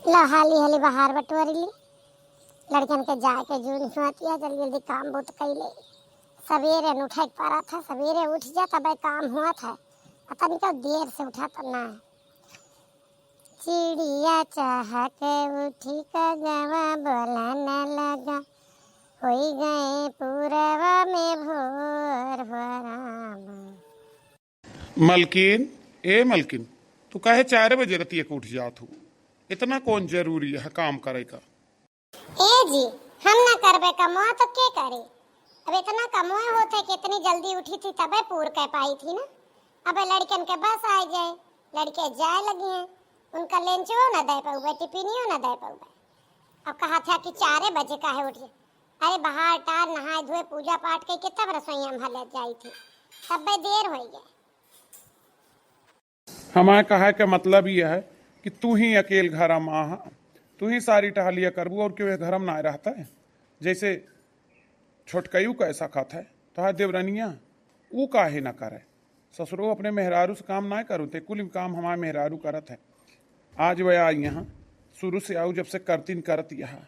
लो हाली हाली बाहर बटोरी ली लड़कन के जाके जून हुआ जल्दी जल्दी काम बहुत कैले। सवेरे न उठा पारा था, सवेरे उठ जा तब काम हुआ था, पता नहीं कब देर से उठा तो ना। चिड़िया चाह के उठी कगवा बोलने लगा, होई गए पूरवा में भोर भराम। मलकिन, ए मलकिन, तू काहे 4 बजे रतिया को उठ जात हो? इतना कौन जरूरी है काम करे का? ए जी, हम ना करबे कमवा तो के करे? अब इतना कमवा होते कि इतनी जल्दी उठी थी तबे पूर कह पाई थी ना। अब लड़कन के बस आ जाए, लड़के जाए लगी हैं, उनका लेंचो ना दे पाऊबे, टिफिनियो ना दे पाऊबे। अब कहा था कि 4 बजे काहे उठे? अरे बाहर टार नहाए धोए पूजा पाठ के कितना रसोईया में हले जाई थी, तबे देर हो गए। हमारे कहा के मतलब यह है कि तू ही अकेल घर माँ, तू ही सारी टहलिया करबू और क्यों घर में ना रहता है? जैसे छोटकयू का ऐसा खाता है तो देवरनिया वो काहे ना करे? ससुरो अपने मेहरारू से काम ना करूँ ते कुल काम हमारे मेहरारू करत है। आज वह आई यहाँ शुरू से आऊ जब से करतीन करत यहाँ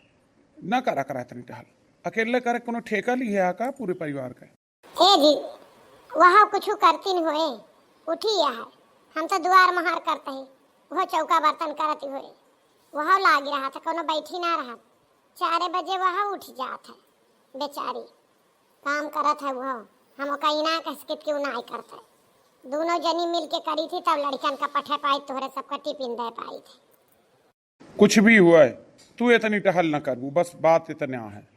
न करा करा तनी टहल अकेले करे कोनो ठेका ली है का पूरे परिवार का? ए जी, वहाँ कुछ करती नहीं होए, उठी है हम तो द्वार महार करते हैं, वो चौका बर्तन करती हो वहाँ लाग रहा था, कोनो बैठी ना रहा। 4 बजे वहाँ उठ जात है बेचारी, काम करत है वो, हम कहीं ना कसकित क्यों ना करते है। दोनों जनी मिल के करी थी तब लड़कन का पठे पाई तोहरे सबका टिफिन दे पाई थी। कुछ भी हुआ है तू इतनी टहल न करबू, बस बात इतना है,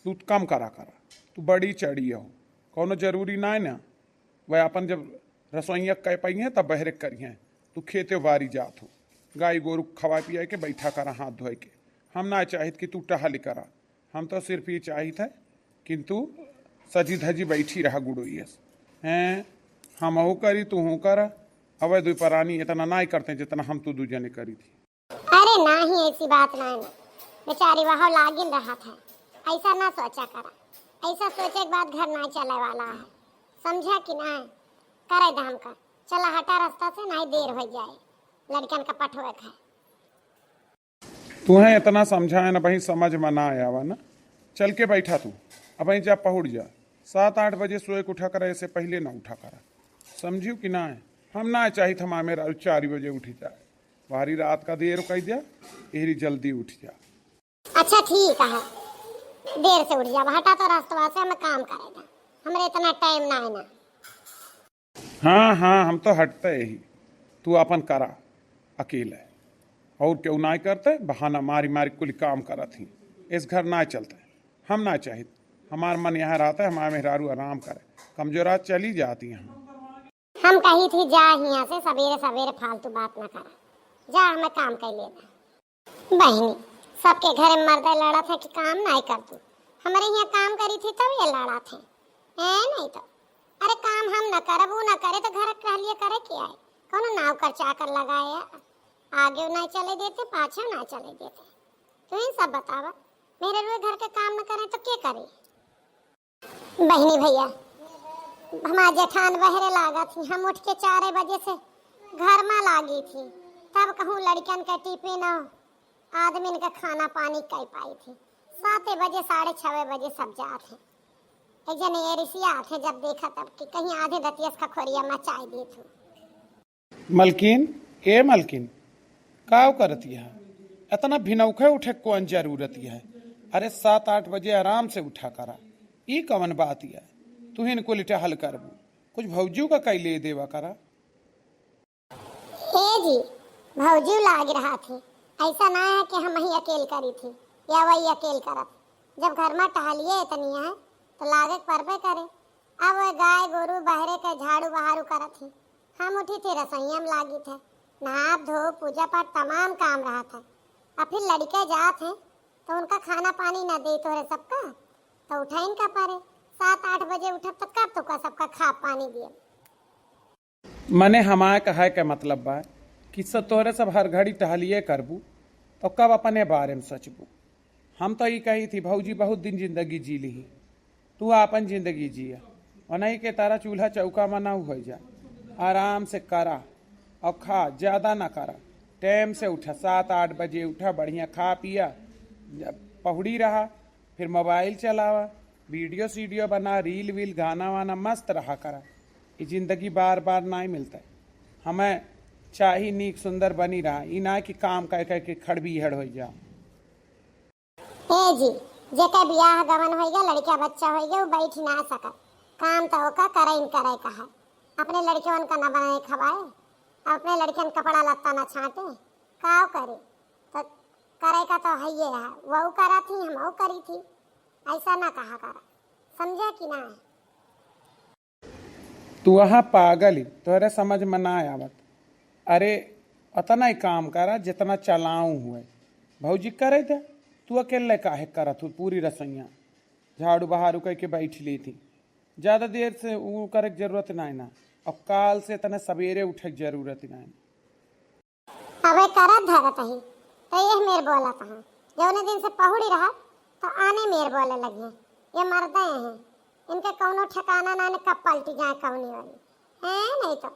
तू कम करा तू बड़ी चढ़ी हो, कोनो जरूरी ना है ना। वह अपन जब रसोईया कह पाई है तब बहरे करी हैं, तू खेते वारी जात हो, गाय गोरू खवा पिया के बैठा करा हाथ धोए के। हम ना चाहत कि तू टहल करा, हम तो सिर्फ ये चाहित है कि तू सजी धजी बैठी रहा गुड़ोइस हैं। हम हो करी तू हूँ करा, अवै दो परानी इतना ना ही करते जितना हम तू दू जने करी थी। अरे ना ही ऐसी बात ना है, बेचारी वहाँ लागिन रहा था, ऐसा ना सोचा करा, ऐसा सोचे के बाद घर ना चले वाला है, समझा कि ना? करे दाम का चला हटा रास्ता से, नहीं देर हो जाए, लड़कन का पठवे खाए। तुम्हें इतना समझाए ना भाई, समझ में ना आया ना। चल के बैठा तू, अब जा पहुँच जा, 7-8 बजे सोए के उठा करा, ऐसे पहले ना उठा करा, समझियो कि ना है? हम ना चाहिए था मेरा 4 बजे उठी जाए, भारी रात का देर कह दिया, एरी जल्दी उठ जा। अच्छा ठीक है, देर से उठ जा, हटा तो रास्ता से हमें काम करेगा, हमारे इतना टाइम ना है ना। हाँ हाँ, हम तो हटते ही, तू अपन करा अकेले, और क्यों ना करते? बहाना मारी मारी कुल काम करा थी, इस घर ना चलते। हम ना चाहिए, हमार मन यहाँ रहता है, हमारे मेहरारू आराम करे, कमजोरात चली जाती हैं। हम कही थी जा यहाँ से सवेरे सवेरे फालतू बात ना करा, जा हमें काम कर लेना। बहनी सबके घर में मर्द लड़ा था कि काम नहीं कर तू, हमारे यहाँ काम करी थी तब ये लड़ा थे है नहीं तो। अरे काम हम न करे वो न करे तो घर कह लिए करे क्या है? कौन नाव कर चाकर लगाया, आगे ना चले देते पाछे ना चले देते। तो इन सब बतावा, मेरे रुए घर के काम न करें तो क्या करे? बहनी भैया हमारा जेठान बहरे लागा थी, हम उठ के 4 बजे से घर में लागी थी, तब कहूँ लड़कन का टिफिन आदमी का खाना पानी कह पाई थी। 7 बजे 6:30 बजे सब जात है, एक जने एरिसिया थे जब देखा तब कि कहीं आधे दतियस का खोरिया में चाय दी थी। मलकिन, ए मलकिन, काव करती है इतना भिनौखे उठे कौन जरूरत है? अरे 7-8 बजे आराम से उठा करा, ई कवन बात है? तू ही को टहल करबू, कुछ भौजू का कई ले देवा करा। ए जी, भौजू लाग रहा थी, ऐसा ना है कि हम ही अकेल करी थी या वही अकेल करत। जब घर में टहलिए इतनी है तो लागे परबे करे। अब वह गाय गोरू बहरे के झाड़ू बहारू करत थी, हम उठी थी रसोईया में लागी थे, नहा धो पूजा पाठ तमाम काम रहा था। अब फिर लड़के जात हैं तो उनका खाना पानी न दे तो सबका तो उठा इनका पारे 7-8 बजे उठब तो कब तो सबका खा पानी दिए। मने हमारे कहा के मतलब बा कि तोहरे सब हर घड़ी टहलिए करबू तो कब अपने बारे में सचबू। हम तो ये कही थी भौजी बहुत दिन जिंदगी जी ली, तू अपन जिंदगी जिया और नहीं के तारा चूल्हा चौका में ना हो जा, आराम से करा और खा, ज्यादा ना करा, टाइम से उठा, 7-8 बजे उठा, बढ़िया खा पिया, पहुड़ी रहा, फिर मोबाइल चलावा, वीडियो सीडियो बना, रील वील, गाना वाना, मस्त रहा करा। ये जिंदगी बार बार नहीं मिलता है। हमें चाही नीक सुंदर बनी रहा, ई ना कि काम कह कह के खड़बीहड़ हो जा। ए जी, जेका बियाह गवन हो गया, लड़का बच्चा हो गया, वो बैठ ना सका, काम तो ओका करे करे का है। अपने लड़कियों का ना बनाए खवाए, अपने लड़कियों कपड़ा लत्ता ना छाटे, काव करे तो करे का तो है ये है। वो करा थी, हम वो करी थी, ऐसा ना कहा करा, समझे कि ना? तू वहाँ पागल ही, तोहरे समझ में ना आवत। अरे उतना ही काम करा जितना चलाऊं हुए, भौजी करे थे, तू अकेले काहे करत तू? पूरी रसोइया झाड़ू बहारू कह के बैठ ली थी, ज़्यादा देर से वो करे की जरूरत नहीं ना। अब काल से तने सवेरे उठे की जरूरत नहीं। अबे करत धरत ही तो ये मेर बोला कहाँ, जौने दिन से पहुड़ी रहा तो आने मेर बोले लगे। ये मर्दे हैं, इनके कौनो ठिकाना ना, कब पलटी जाए कौनी वाली है। नहीं तो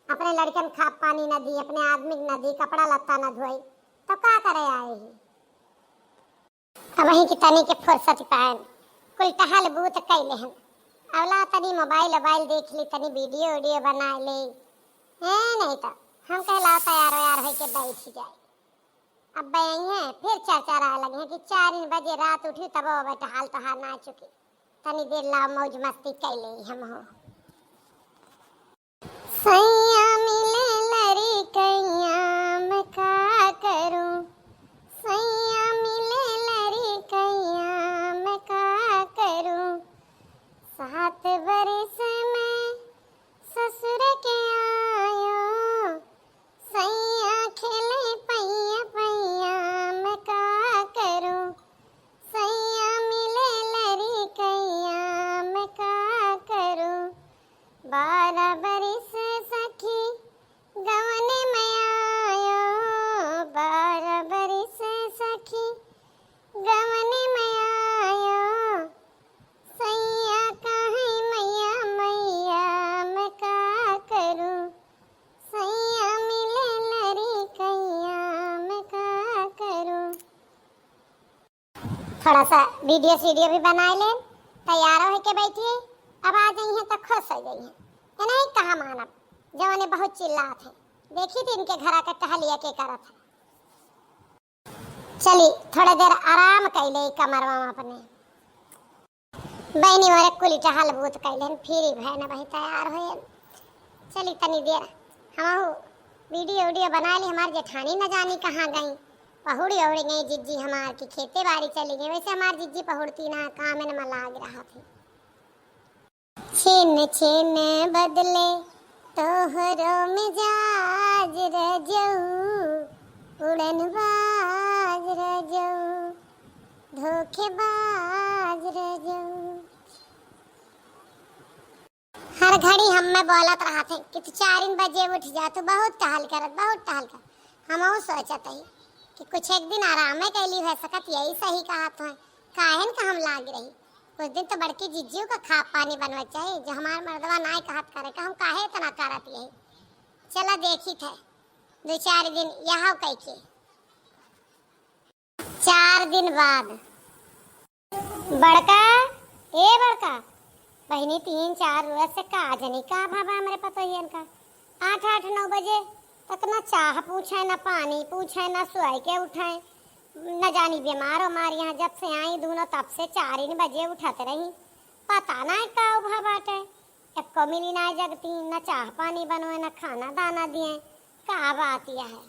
अपने लड़कन खा पानी न दी, अपने आदमी न दी, कपड़ा लत्ता न धोई, तो का करे आए ही। अब वही की तनी के फुर्सत पाए कुल टहल बूत कैले हैं। अवला तनी मोबाइल देख ली, तनी वीडियो बना ले है। नहीं तो हम कहला तैयार हो के बैठ जाए। अब बयाई है फिर चरचरा लगे हैं कि 4 बजे रात उठी तब बेटा हाल तो हार ना चुकी, तनी देर ला मौज मस्ती कैले हम हो। सैया मिले लरी कैया मैं का करूं, सैया मिले लरी कैया मैं का करूं। 7 बरस में ससुर के आयो, सैया खेले पैया पैया मैं का करूं। सैया मिले लरी कैया मैं का करूं। 12 बरस सखी गवने में आयो, 12 बरस सखी गवने में आयो। सैया कहे मैया मैया मैं का करूं। सैया मिले लरी कैया मैं का करूं। थोड़ा सा वीडियो भी बना ले, तैयार हो के बैठिए। अब आ गई हैं तो खुश हो गई हैं, ये नहीं कहा मानब जो ने बहुत चिल्लात है। देखी थी इनके घर आकर टहलिया के करत है। चली थोड़ी देर आराम कैले कमर में अपने बहनी वाले कुली टहल बूत कैले, फिर भय न भाई तैयार हो। चली तनी देर हम वीडियो बना ली। हमारी जेठानी न जानी कहाँ गई, पहुड़ी उड़ी गई जिज्जी हमार की खेते बाड़ी चली गई। वैसे हमारी जिज्जी पहुड़ती ना, काम में लाग रहा थी। छीन छीन बदले तोहरो मिजाज रजऊ, उड़न बाज रजऊ, धोखेबाज रजऊ। हर घड़ी हम में बोलत रहा थे कि तू 4 बजे उठ जा, तू बहुत टहल कर। हम सोचत ही कि कुछ एक दिन आराम में कैली रह सकत, यही सही कहा तो है। काहन का हम लाग रही, कुछ दिन तो बड़की जिज्जियों का खा पानी बनवा चाहिए, जो हमार मर्दवा नाय कहत करे का हम काहे इतना करत यही। चला देखी थे 2-4 दिन यहाँ कह के 4 दिन बाद बड़का बहनी 3-4 रोज से का जनी का भाभा हमारे पता ही इनका 8-9 बजे तक ना चाह पूछे, ना पानी पूछे, ना सुई के उठाए, न जानी बीमार यहाँ जब से आई दोनों तब से 4 बजे उठाते रही। पता ना का उभा बाटे, एक को मिली ना जगती, न चाह पानी बनवे, न खाना दाना दिए, का बात यह है।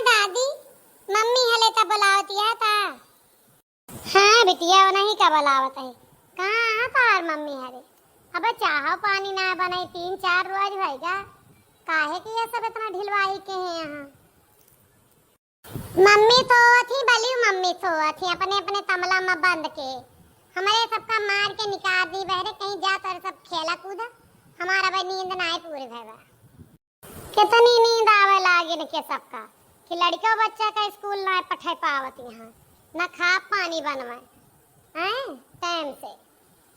दादी मम्मी हले तब बुलावती है ता। हाँ बिटिया वो नहीं का बुलावत है, कहाँ तार मम्मी हरे। अब चाह पानी ना बनाई 3-4 रोज भैया, काहे कि ये सब इतना ढिलवाई के हैं यहाँ। मम्मी तो थी बली, मम्मी तो थी अपने तमला में बंद के, हमारे सबका मार के निकाल दी बहरे कहीं जा तो सब खेला कूदा। हमारा भाई नींद ना पूरी भैया, कितनी नींद आवे लागे न के सबका कि लड़का बच्चा का स्कूल ना पठाई पावत यहाँ, न खा पानी बनवाए हैं टाइम से,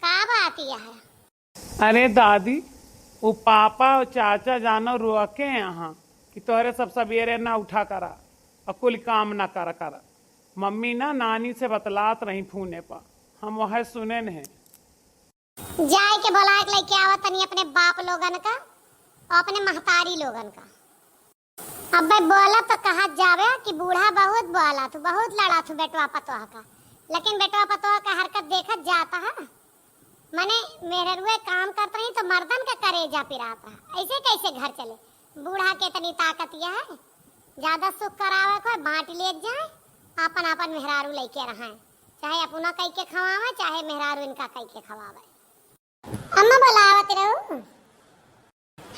का बात यह है। अरे दादी वो पापा और चाचा जानो रोके यहाँ, कि तोहरे सब सवेरे ना उठा करा और कुल काम ना करा। मम्मी ना नानी से बतलात रही फोने पर, हम वह सुने नहीं। जाए के बोला के लेके आवा तनी अपने बाप लोगन का और अपने महतारी लोगन का। अब भाई बोला तो कहा जावे कि बूढ़ा बहुत बोला तू, बहुत लड़ा तू बेटवा पतोहा का, लेकिन बेटवा पतोहा का हरकत देखत जाता है। मने मेरे रुए काम करते रही तो मर्दन का करेजा पिराता है, ऐसे कैसे घर चले। बूढ़ा के तनी ताकत यह है, ज्यादा सुख करावे को बांट ले जाए, अपन अपन मेहरारू लेके रहे, चाहे अपना कई के खवावे चाहे मेहरारू इनका कई के खवावे। अम्मा बुलावत रहू।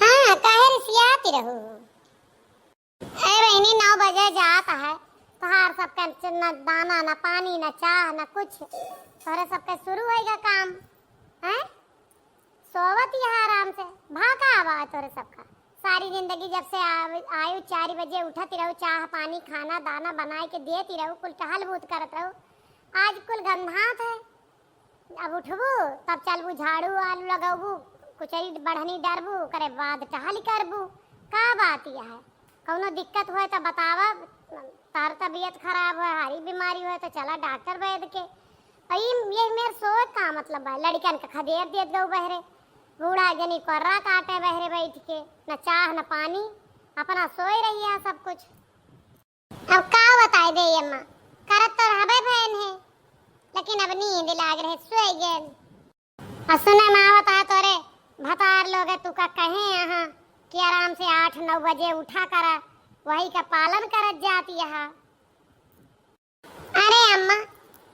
हाँ काहे रिसियाती रहू। ए बहनी 9 बजे जाता है, तोहार सबका न दाना न पानी न चाह न कुछ, तोहरे सबके शुरू होएगा काम है। सोवत यहाँ आराम से भागा आवा तोहरे सबका सारी जिंदगी। जब से आयु 4 बजे उठती रहू, चाह पानी खाना दाना बनाए के देती रहू, कुल टहल बूत करत रहू। आज कुल गंधात है, अब उठबू तब चलबू झाड़ू आलू लगाबू, कुचरी बढ़नी डरबू, करे बाद टहल करबू। का बात यह है, कौनो दिक्कत होए तो बतावा, तार तबीयत खराब है, हारी बीमारी होए तो चला डॉक्टर वैद के। ये मेरे सोच का मतलब है, लड़कन का खदेर देत गऊ बहरे, बूढ़ा जनी कर्रा काटे बहरे बैठ के, न चाह न पानी, अपना सोए रही है सब कुछ। अब का बताए दे अम्मा, करत तो रहबे बहन है, लेकिन अब नींद लाग रहे सोए गेल। और सुने मावत आ तोरे भतार लोग तू का कहे यहाँ कि आराम से 8-9 बजे उठा करा, वही का पालन करत जाती यहाँ। अरे अम्मा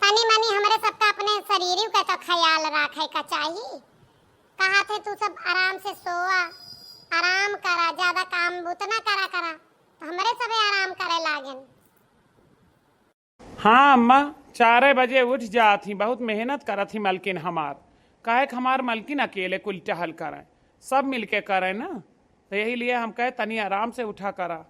तनी मनी हमारे सबका अपने शरीर का तो ख्याल रखे का चाहिए। कहा थे तू सब आराम से सोआ, आराम करा, ज्यादा काम उतना करा तो हमारे सबे आराम करे लागन। हाँ अम्मा 4 बजे उठ जाती, बहुत मेहनत करत थी मलकिन हमार। काहे हमार मलकिन अकेले कुल टहल करे, सब मिलके करे ना, तो यही लिए हम कहे तनी आराम से उठा करा।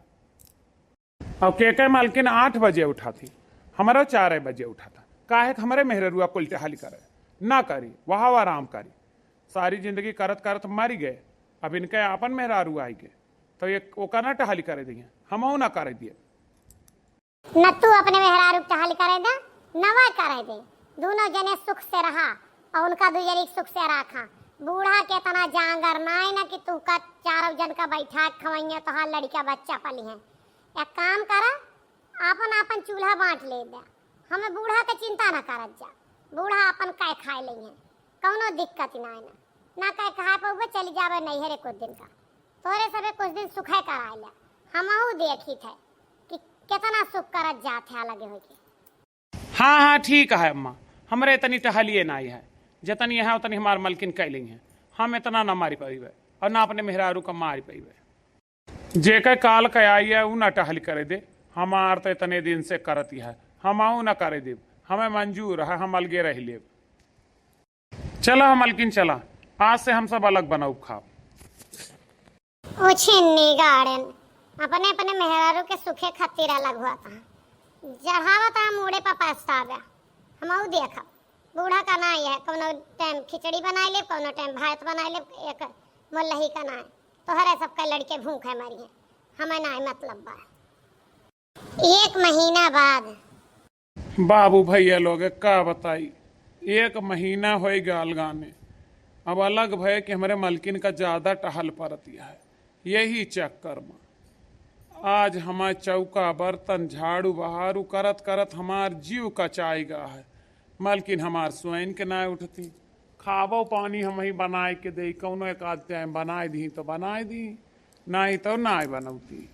और के मलकिन 8 बजे उठा थी, हमारा 4 बजे उठा था। काहे हमारे मेहरुआ कुल टहल करे ना करी, वहाँ आराम करी, सारी जिंदगी करत करत मारी गए। अब इनके अपन मेहरारू आई गए तो ये ओका ना टहली करे दिए, हमहू ना करे दिए। न तू अपने मेहरारू टहल करे दे, नवा करे दे, दोनों जने सुख से रहा और उनका दुजरी सुख से रखा। बूढ़ा के तना जांगर नाय ना कि तू का 4 जन का बैठा खवैया तो हाँ लड़का बच्चा पली है। एक काम करा, अपन चूल्हा बांट ले दे, हमें बूढ़ा के चिंता ना करत जा, बूढ़ा अपन काय खाए लेंगे, कौनो दिक्कत ना काय कहा पे चली जावे नैहरे कुछ दिन का, तोरे सबे कुछ दिन सुखे कराए ले, हमहू देखी थे कि कितना सुख करत जाते लगे हो के। हाँ ठीक है अम्मा, हमरे इतनी टहलिए ना है, जतनी है उतनी हमार मलकिन कैलिंग है, हम इतना ना मारी पाइबे और ना अपने मेहरारू का मारी पाइबे। जेके काल के आई है ऊ ना टहल करे दे, हमार तो इतने दिन से करती है, हमहू ना करे दे, हमें मंजूर है, हम अलगे रह ले। चला मलकिन चला, आज से हम सब अलग बनाऊ खाओ। उछिन्नी गार्डन अपने अपने मेहरारू के सुखे खातिर अलग हुआ था, जहावा था मुड़े पर पछतावा। हमहू देखा बूढ़ा का ना है, कोनो टाइम खिचड़ी बनाए ले, कोनो टाइम भात बनाए ले, एक मुल्लही का ना है, तो हरे सबका लड़के भूखे मरी है, हमें ना मतलब बा। 1 महीना बाद बाबू भैया लोग का बताई, 1 महीना हो गाल गाने, अब अलग भय कि हमारे मलकिन का ज्यादा टहल परतिया है। यही चक्कर में आज हमारे चौका बर्तन झाड़ू बहारू करत करत हमार जीव कचाएगा है। मलकिन हमार स्वयं के ना उठती, खावो पानी हम ही बनाए के दे, कौनो एक आध टाइम बनाए दी तो बनाए दी, नहीं तो ना बनौती।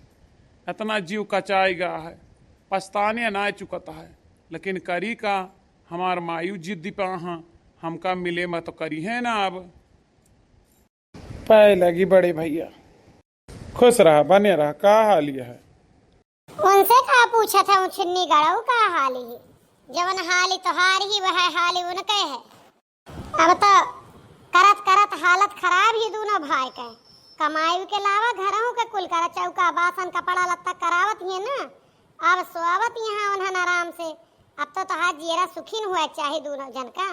इतना जीव कचाएगा है, पछताने ना चुकता है, लेकिन करी का, हमार मायू जिद्दी पा हमका मिले मैं तो करी है ना। अब पाए लगी बड़े भैया, खुश रहा बने रहा, का हाल है? उनसे का पूछा था उछन्नी गड़ाऊ का हाल ही, जवन हाली तो हार ही वह हाली उनके है। अब तो करत करत हालत खराब ही दोनों भाई के, कमाई के अलावा घरों के कुल करा, चौका बासन कपड़ा लत्ता करावत ही ना, अब सोवत यहाँ उन्हें आराम से। अब तो तोहार जीरा सुखीन हुआ चाहिए, दोनों जन का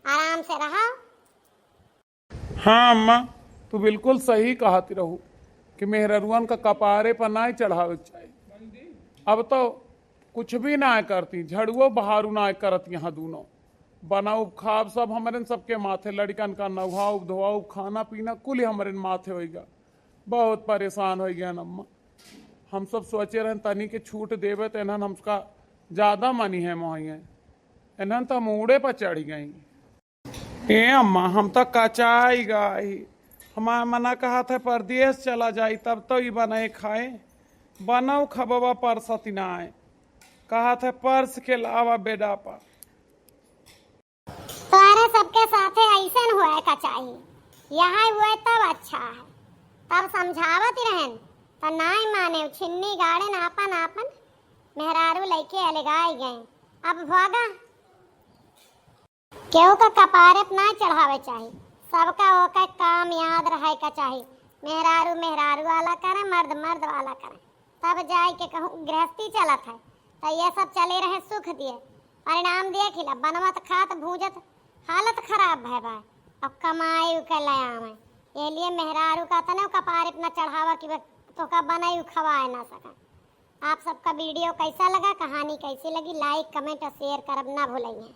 आराम से रहा। हाँ अम्मा तू बिल्कुल सही कहती रहू, कि मेहरुआन का कपारे पर ना चढ़ावे चाहिए। अब तो कुछ भी ना करती, झड़ुओ बहारू ना करत, यहाँ दोनों बनाऊ खाब सब हमारे सबके माथे, लड़कन का नहाऊ धोआऊ खाना पीना कुल हमारे माथे होगा। बहुत परेशान हो गया अम्मा। हम सब सोचे रहे तनी के छूट देवे तो इन्हन हमका ज्यादा मनी है मोहिए, इन्हन तो मूड़े पर चढ़ गई। ए अम्मा हम तो कचाई गई, हमारा मना कहा था परदेश चला जाई तब तो ही बनाए खाए, बनाऊ खबवा परसती ना आए, कहा था पर्स के लावा बेडा पर। तुम्हारे सबके साथे ऐसा हुआ का चाहिए, यहाँ हुआ तब अच्छा है, तब समझावत ही रहन तो नाई माने, छिन्नी गाड़े नापन आपन मेहरारू लेके अलगाई गए। अब भागा केहू का कपारे पे ना चढ़ावे चाहिए, सबका होकर काम याद रहे का चाहिए। मेहरारू मेहरारू वाला करे, मर्द मर्द वाला करे, तब जाए के कहूँ गृहस्थी चलत है। तो ये सब चले रहे सुख दिए, परिणाम दिए खिला बनवत खात भूजत हालत खराब है भाई। अब कमाई के लयाम है, ये लिए मेहरारू का तने कपारे पे न चढ़ावा कि तो का बनाई खवाए ना सका। आप सबका वीडियो कैसा लगा, कहानी कैसी लगी, लाइक कमेंट और शेयर करब ना भूलिए।